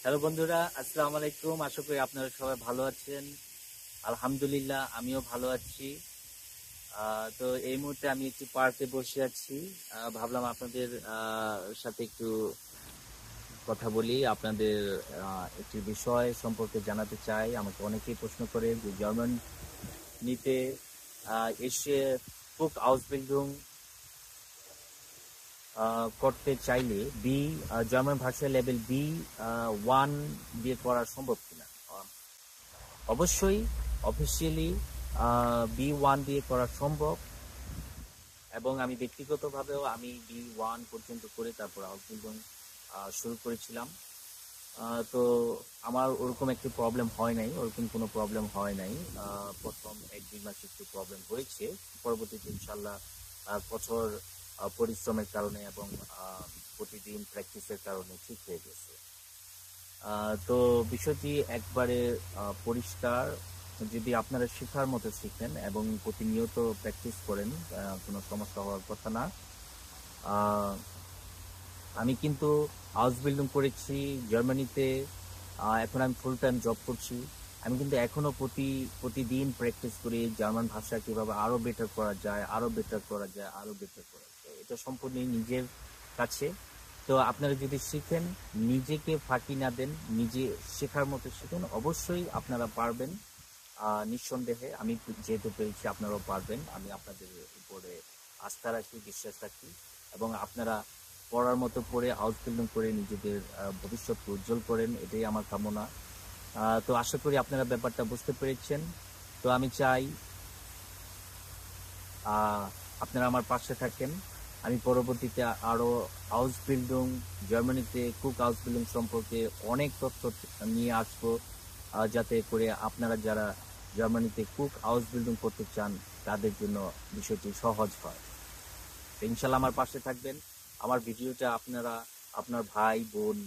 Hello বন্ধুরা, আসসালামু আলাইকুম। আশা করি আপনারা সবাই ভালো আছেন। আলহামদুলিল্লাহ, আমিও ভালো আছি। তো এই মুহূর্তে আমি একটু পার্কে বসে আছি। ভাবলাম আপনাদের সাথে একটু কথা বলি। আপনাদের একটি বিষয় সম্পর্কে জানাতে চাই। আমাকে অনেকেই প্রশ্ন করে যে জার্মানিতে এসে কুক আউসবিল্ডিং করতে চাইলে জার্মান ভাষা লেভেল B1 দিয়ে করা সম্ভব কিনা। অবশ্যই অফিসিয়ালি B1 দিয়ে করা সম্ভব, এবং আমি ব্যক্তিগতভাবেও আমি B1 পর্যন্ত করে তারপর আউটবিল্ডিং শুরু করেছিলাম। তো আমার ওরকম একটু প্রবলেম হয় নাই, ওরকম কোনো প্রবলেম হয় নাই। প্রথম 1-2 মাস একটু প্রবলেম হয়েছে, পরবর্তীতে ইনশাল্লাহ কঠোর পরিশ্রমের কারণে এবং প্রতিদিন প্র্যাকটিসের কারণে ঠিক হয়ে গেছে। তো বিষয়টি একবারে পরিষ্কার। যদি আপনারা শেখার মতো শিখেন এবং প্রতিনিয়ত প্র্যাকটিস করেন, কোনো সমস্যা হওয়ার কথা না। আমি কিন্তু হাউস বিল্ডিং করেছি জার্মানিতে। এখন আমি ফুল টাইম জব করছি। আমি কিন্তু এখনো প্রতিদিন প্র্যাকটিস করি জার্মান ভাষা কিভাবে আরো বেটার করা যায়, আরো বেটার করা যায়, আরো বেটার করা যায়। এটা সম্পূর্ণ নিজের কাছে। তো আপনারা যদি শিখেন, নিজেকে ফাঁকি না দেন, নিজে শেখার মতো শিখুন, অবশ্যই আপনারা পারবেন। নিঃসন্দেহে আমি যেহেতু পেরেছি, আপনারাও পারবেন। আমি আপনাদের উপরে আস্থা রাখি, বিশ্বাস রাখি, এবং আপনারা পড়ার মতো পড়ে হাউস বিল্ডিং করে নিজেদের ভবিষ্যৎকে উজ্জ্বল করেন, এটাই আমার কামনা। তো আশা করি আপনারা ব্যাপারটা বুঝতে পেরেছেন। তো আমি চাই আপনারা আমার পাশে থাকেন। আমি পরবর্তীতে আরো হাউস বিল্ডিং, জার্মানিতে কুক হাউস বিল্ডিং সম্পর্কে অনেক তথ্য নিয়ে আসবো, যাতে করে আপনারা যারা জার্মানিতে কুক হাউস বিল্ডিং করতে চান তাদের জন্য বিষয়টি সহজ হয়। ইনশাল্লাহ আমার পাশে থাকবেন। আমার ভিডিওটা আপনারা আপনার ভাই বোন,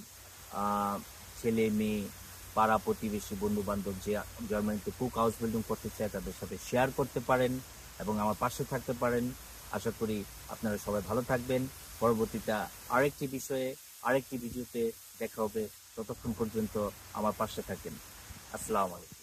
ছেলে মেয়ে, পাড়া প্রতিবেশী, বন্ধু বান্ধব যে জার্মানিতে কুক হাউস বিল্ডিং করতে চায় তাদের সাথে শেয়ার করতে পারেন এবং আমার পাশে থাকতে পারেন। আশা করি আপনারা সবাই ভালো থাকবেন। পরবর্তীতে আরেকটি বিষয়ে আরেকটি ভিডিওতে দেখা হবে। ততক্ষণ পর্যন্ত আমার পাশে থাকেন। আসসালামু আলাইকুম।